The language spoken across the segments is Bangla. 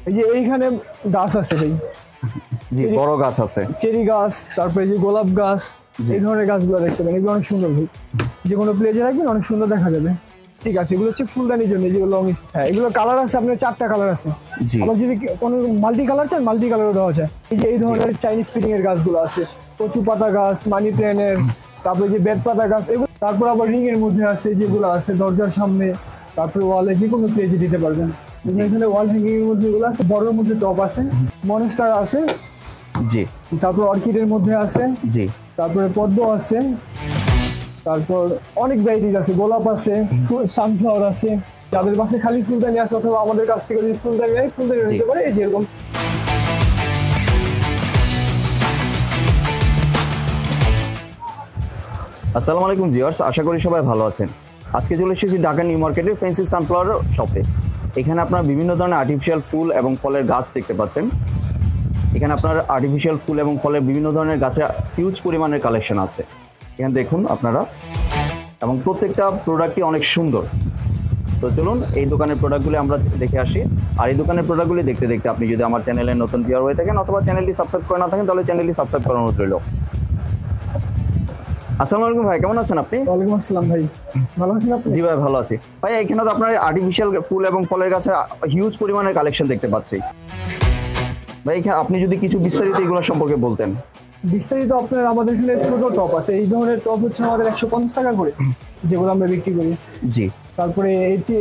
এই যে এইখানে গাছ আছে ভাই, জি বড় গাছ আছে, চেরি গাছ, তারপরে যে গোলাপ গাছ, এই ধরনের গাছগুলো দেখতে পাবেন, এগুলো অনেক সুন্দর ভাই। যে কোনো প্লেজে রাখবেন অনেক সুন্দর দেখা যাবে। ঠিক আছে, এগুলো হচ্ছে ফুলদানির জন্য, যেগুলো লং। হ্যাঁ, এগুলো কালার আছে আপনার 4টা কালার আছে। আবার যদি কোনো মাল্টি কালার চান মাল্টি কালারও দেওয়া যায়। এই যে এই ধরনের চাইনিজ ফিটিং এর গাছগুলো আছে, কচু পাতা গাছ, মানি প্ল্যান্টের, তারপরে যে বেত পাতা গাছ, এগুলো। তারপর আবার রিং এর মধ্যে আছে যেগুলো আছে দরজার সামনে, তারপরে ওয়ালে যে কোনো প্লেজে দিতে পারবেন। এখানে ওয়াল হ্যাঙ্গিং এর মধ্যে এগুলো আছে, বড়ের মধ্যে টপ আছে, মনস্টার আছে, জি। তারপর অর্কিডের মধ্যে আছে, জি। তারপরে পদ্ম আছে, তারপর অনেক ভ্যারাইটিস আছে, গোলাপ আছে, সানফ্লাওয়ার আছে। যাদের বাসায় খালি ফুলদানি আছে অথবা আমাদের কাছ থেকে যদি ফুলদানি নেয় ফুলদানি নিতে পারে। এই যেরকম আসসালামু আলাইকুম ভিউয়ার্স, আশা করি সবাই ভালো আছেন। আজকে চলে এসেছি ঢাকা নিউ মার্কেটের ফ্যান্সি সানফ্লাওয়ার শপে। এখানে আপনারা বিভিন্ন ধরনের আর্টিফিশিয়াল ফুল এবং ফলের গাছ দেখতে পাচ্ছেন। এখানে আপনার আর্টিফিশিয়াল ফুল এবং ফলের বিভিন্ন ধরনের গাছের হিউজ পরিমাণের কালেকশন আছে। এখানে দেখুন আপনারা, এবং প্রত্যেকটা প্রোডাক্টই অনেক সুন্দর। তো চলুন এই দোকানের প্রোডাক্টগুলি আমরা দেখে আসি। আর এই দোকানের প্রোডাক্টগুলি দেখতে দেখতে আপনি যদি আমার চ্যানেলে নতুন ভিউয়ার হয়ে থাকেন অথবা চ্যানেলটি সাবস্ক্রাইব করে না থাকেন, তাহলে চ্যানেলটি সাবস্ক্রাইব করার অনুরোধ রইল। আসসালামু আলাইকুম ভাই, কেমন আছেন আপনি? ওয়ালাইকুম আসসালাম ভাই, ভালো আছেন আপনি? জি ভাই, ভালো আছি ভাই। এখানে তো আপনার আর্টিফিশিয়াল ফুল এবং ফলের গাছে হিউজ পরিমাণের কালেকশন দেখতে পাচ্ছি ভাই। এখানে আপনি যদি কিছু বিস্তারিত এগুলো সম্পর্কে বলতেন। বিস্তারিত আপনার আমাদের এখানে ছোট টপ আছে, এই ধরনের টপ হচ্ছে আমাদের 150 টাকা করে, যেগুলো আমরা বিক্রি করি। জি। তারপরে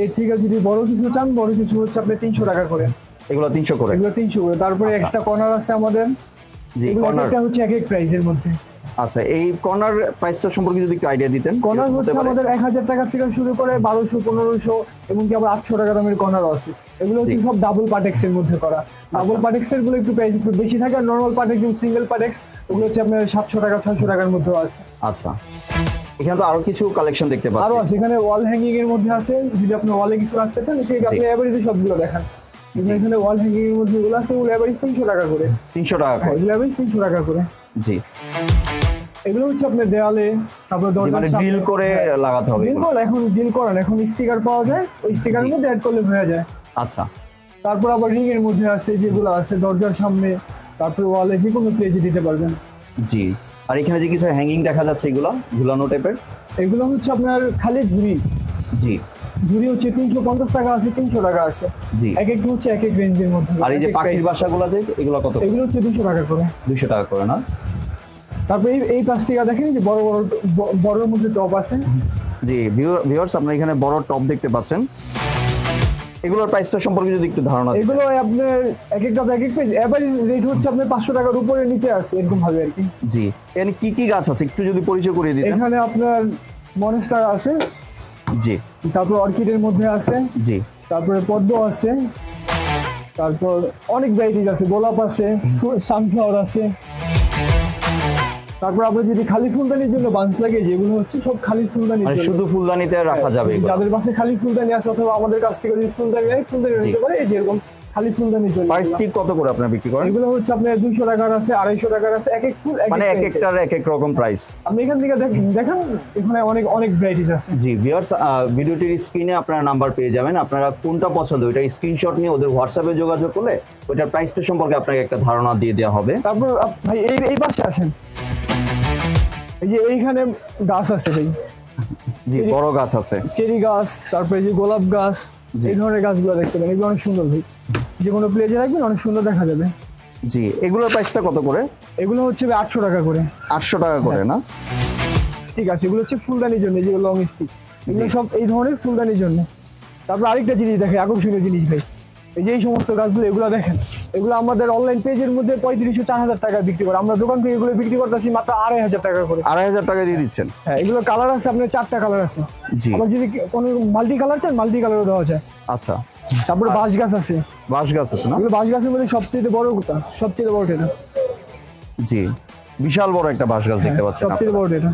এর থেকে যদি বড় কিছু চান, বড় কিছু হচ্ছে আপনার 300 টাকা করে। এগুলো 300 করে? এগুলো 300 করে। তারপরে এক্সট্রা কর্নার আছে আমাদের। জি, কর্নারটা হচ্ছে এক এক প্রাইসের মধ্যে। আচ্ছা, এই কর্নার প্রাইসটা সম্পর্কে যদি একটু আইডিয়া দিতেন। কর্নার হচ্ছে আমাদের 1000 টাকা থেকে শুরু করে 1200, 1500, এমনকি আবার 800 টাকা দামের কর্নারও আছে। এগুলো হচ্ছে সব ডাবল পার্টেক্স এর মধ্যে করা। ডাবল পার্টেক্স এর গুলো একটু প্রাইস একটু বেশি থাকে, আর নরমাল পার্টেক্স যেমন সিঙ্গেল পার্টেক্স ওগুলো হচ্ছে আপনার 700 টাকা 600 টাকার মধ্যে আছে। আচ্ছা, এখানে তো আরো কিছু কালেকশন দেখতে পাচ্ছি। আরো আছে, এখানে ওয়াল হ্যাঙ্গিং এর মধ্যে আছে, যদি আপনি ওয়ালে কিছু রাখতে চান সেটা আপনি এভারেজে সবগুলো দেখান। এখানে ওয়াল হ্যাঙ্গিং এর মধ্যে এগুলো আছে, ওগুলো এভারেজ 300 টাকা করে। 300 টাকা করে? এগুলো এভারেজ 300 টাকা করে। জি। এগুলো হচ্ছে আপনার দেয়ালে, তারপর দরজার সামনে ড্রিল করে লাগাতে হবে। এখন ড্রিল করেন, এখন স্টিকার পাওয়া যায়, ওই স্টিকারের মধ্যে অ্যাড করলে হয়ে যায়। আচ্ছা। তারপর আবার রিং এর মধ্যে আছে যেগুলো আছে দরজার সামনে, তারপর ওয়ালে যে কোনো প্লেজে দিতে পারবেন। জি। আর এখানে যে কিছু হ্যাঙ্গিং দেখা যাচ্ছে, এগুলো ঝুলানো টাইপের, এগুলো হচ্ছে আপনার খালি ঝুড়ি। জি। ঝুড়ি হচ্ছে 350 টাকা আছে, 300 টাকা আছে। জি। এক একটা হচ্ছে এক এক রেঞ্জের মধ্যে। আর এই যে পাখির বাসাগুলো আছে, এগুলো কত? এগুলো হচ্ছে 200 টাকা করে। 200 টাকা করে না? তারপর এই প্লাস্টিক দেখেন যে বড় বড় বড়ের মধ্যে টপ আছে। জি ভিউয়ার্স, আপনারা এখানে বড় টপ দেখতে পাচ্ছেন। এগুলোর প্রাইসটা সম্পর্কে যদি একটু ধারণা দিন। এগুলো আপনার এক একটা এক এক প্রাইস, এভারেজ রেট হচ্ছে আপনার 500 টাকার উপরে নিচে আছে, এরকম ভাবে আর কি। জি। এখানে কি কি গাছ আছে একটু যদি পরিচয় করিয়ে দিতেন। এখানে আপনার মনস্টার আছে। জি। তারপর অর্কিডের মধ্যে আছে। জি। তারপরে পদ্ম আছে, তারপর অনেক ভ্যারাইটিস আছে, গোলাপ আছে, সানফ্লাওয়ার আছে। তারপর আপনি যদি খালি ফুলদানির জন্য বাঞ্চ লাগে, যেগুলো হচ্ছে সব খালি ফুলদানি, মানে শুধু ফুলদানিতে রাখা যাবে। যাদের বাসায় খালি ফুলদানি আছে অথবা আমাদের কাছ থেকে যদি ফুলদানি নেয় ফুলদানি নিতে পারে। এই যেরকম খালি ফুলদানির জন্য প্রাইস ঠিক কত করে আপনারা বিক্রি করেন? এগুলো হচ্ছে আপনার 200 টাকার আছে, 250 টাকার আছে, এক এক ফুল মানে এক একটার এক এক রকম প্রাইস। আপনি এখান থেকে দেখেন, এখানে অনেক অনেক ভ্যারাইটিস আছে। জি ভিউয়ার্স, ভিডিওটির স্ক্রিনে আপনারা নাম্বার পেয়ে যাবেন। আপনারা কোনটা পছন্দ ওইটা স্ক্রিনশট নিয়ে ওদের হোয়াটসঅ্যাপে যোগাযোগ করলে ওইটার প্রাইসটা সম্পর্কে আপনাকে একটা ধারণা দিয়ে দেওয়া হবে। তারপর ভাই এই পাশে আসেন, এই যে এইখানে গাছ আছে ভাই। জি, বড় গাছ আছে, চেরি গাছ, তারপরে যে গোলাপ গাছ, এই ধরনের গাছগুলো দেখতে পাবেন। এগুলো অনেক সুন্দর ভাই, যে কোনো প্লেজে রাখবেন অনেক সুন্দর দেখা যাবে। জি। এগুলোর প্রাইসটা কত করে? এগুলো হচ্ছে 800 টাকা করে। 800 টাকা করে না? ঠিক আছে, এগুলো হচ্ছে ফুলদানির জন্য, যেগুলো লং স্টিক, এগুলো সব এই ধরনের ফুলদানির জন্য। তারপর আরেকটা জিনিস দেখে আকর্ষণীয় জিনিস ভাই, এই যে এই সমস্ত গাছগুলো, এগুলো দেখেন, এগুলো আমাদের অনলাইন পেজের মধ্যে 3500-4000 টাকা বিক্রি করে, আমরা দোকান থেকে এগুলো বিক্রি করতেছি মাত্র 2500 টাকা করে। 2500 টাকা দিয়ে দিচ্ছেন? হ্যাঁ, এগুলো কালার আছে আপনার 4টা কালার আছে। জি। আবার যদি কোনো মাল্টি কালার চান মাল্টি কালারও দেওয়া যায়। আচ্ছা। তারপরে বাঁশ গাছ আছে। বাঁশ গাছ আছে না? এগুলো বাঁশ গাছের মধ্যে সবচেয়ে বড় কোনটা? সবচেয়ে বড় এটা। জি, বিশাল বড় একটা বাঁশ গাছ দেখতে পাচ্ছেন। সবচেয়ে বড় এটা।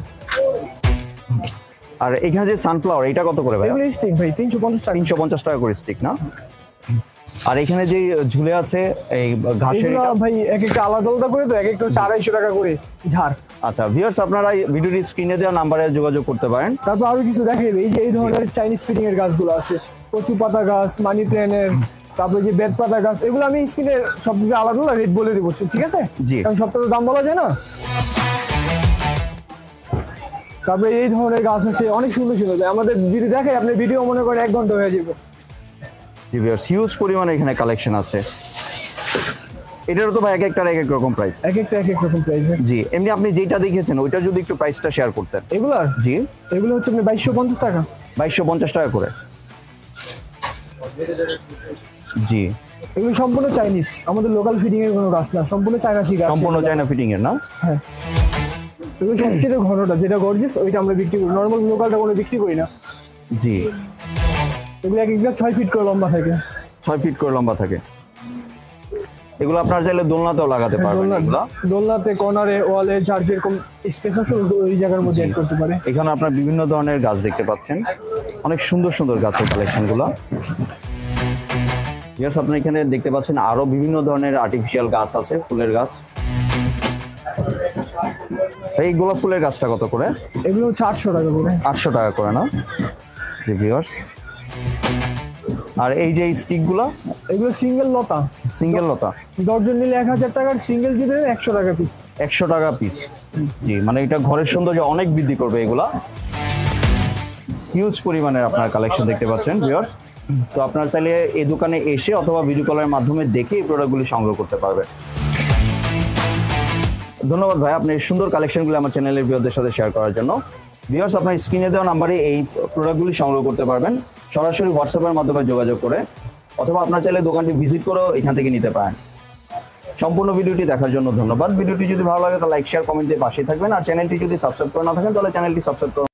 আর এখানে যে সানফ্লাওয়ার, এটা কত করে ভাই? এগুলো স্টিক ভাই 350 টাকা। 350 টাকা করে স্টিক না? আর এখানে যে ঝুলে আছে এই ঘাসের, এগুলো ভাই এক একটা আলাদা আলাদা করে, তো এক একটা 250 টাকা করে ঝাড়। আচ্ছা ভিউয়ার্স, আপনারা ভিডিওর স্ক্রিনে দেওয়া নাম্বারে যোগাযোগ করতে পারেন। তারপর আরো কিছু দেখাই, এই যে এই ধরনের চাইনিজ ফিটিং এর গাছগুলো আছে, কচু পাতা গাছ, মানি প্ল্যান্টের, তারপরে যে বেদ পাতা গাছ, এগুলো আমি স্ক্রিনে সব কিছু আলাদা আলাদা রেট বলে দেবো, ঠিক আছে? জি। কারণ সবটা তো দাম বলা যায় না। তারপরে এই ধরনের গাছ আছে, অনেক সুন্দর সুন্দর। আমাদের যদি দেখে আপনি ভিডিও মনে করেন 1 ঘন্টা হয়ে যাবে। জি ভিউয়ার্স, হিউজ পরিমাণে এখানে কালেকশন আছে। এটারও তো ভাই এক একটার এক এক রকম প্রাইস। এক একটা এক এক রকম প্রাইস। জি, এমনি আপনি যেটা দেখেছেন ওইটার যদি একটু প্রাইসটা শেয়ার করতেন। এগুলার জি, এগুলো হচ্ছে আপনি 2250 টাকা। 2250 টাকা করে। জি, এগুলো সম্পূর্ণ চাইনিজ, আমাদের লোকাল ফিডিং এর কোনো গাছ না, সম্পূর্ণ চাইনাসি গাছ। সম্পূর্ণ চায়না ফিটিং এর না? হ্যাঁ। এগুলো সবচেয়ে ঘনটা যেটা গর্জিয়াস ওইটা আমরা বিক্রি করি, নর্মাল লোকালটা কোনো বিক্রি করি না। জি, এগুলো এক একটা 6 ফিট করে লম্বা থাকে। 6 ফিট করে লম্বা থাকে। এগুলো আপনার চাইলে দোলনাতেও লাগাতে পারবেন। এগুলো দোলনাতে, কর্নারে, ওয়ালে, যার যেরকম স্পেস আছে ওই জায়গার মধ্যে অ্যাড করতে পারে। এখানে আপনার বিভিন্ন ধরনের গাছ দেখতে পাচ্ছেন, অনেক সুন্দর সুন্দর গাছের কালেকশনগুলো। ভিউয়ার্স, আপনি এখানে দেখতে পাচ্ছেন আরো বিভিন্ন ধরনের আর্টিফিশিয়াল গাছ আছে, ফুলের গাছ। এই গোলাপ ফুলের গাছটা কত করে? এগুলো হচ্ছে 800 টাকা করে। 800 টাকা করে না? জি ভিউয়ার্স, আর এই যে স্টিকগুলো, এগুলো সিঙ্গেল লতা, সিঙ্গেল লতা। দর্জন নিলে 1000 টাকার, সিঙ্গেল যদি নেন 100 টাকা পিস। 100 টাকা পিস। জি, মানে এটা ঘরের সৌন্দর্য অনেক বৃদ্ধি করবে এগুলা। হিউজ পরিমাণের আপনার কালেকশন দেখতে পাচ্ছেন ভিউয়ার্স। তো আপনার চাইলে এই দোকানে এসে অথবা ভিডিও কলের মাধ্যমে দেখে এই প্রোডাক্টগুলি সংগ্রহ করতে পারবেন। ধন্যবাদ ভাই, আপনি সুন্দর কালেকশনগুলো আমার চ্যানেলের ভিউয়ারদের সাথে শেয়ার করার জন্য। ভিউয়ার্স, আপনার স্ক্রিনে দেওয়া নাম্বারে এই প্রোডাক্টগুলি সংগ্রহ করতে পারবেন সরাসরি হোয়াটসঅ্যাপের মাধ্যমে যোগাযোগ করে, অথবা আপনার চাইলে দোকানটি ভিজিট করেও এখান থেকে নিতে পারেন। সম্পূর্ণ ভিডিওটি দেখার জন্য ধন্যবাদ। ভিডিওটি যদি ভালো লাগে তাহলে লাইক, শেয়ার, কমেন্ট দিয়ে পাশে থাকবেন। আর চ্যানেলটি যদি সাবস্ক্রাইব করে না থাকেন তাহলে চ্যানেলটি সাবস্ক্রাইব করুন।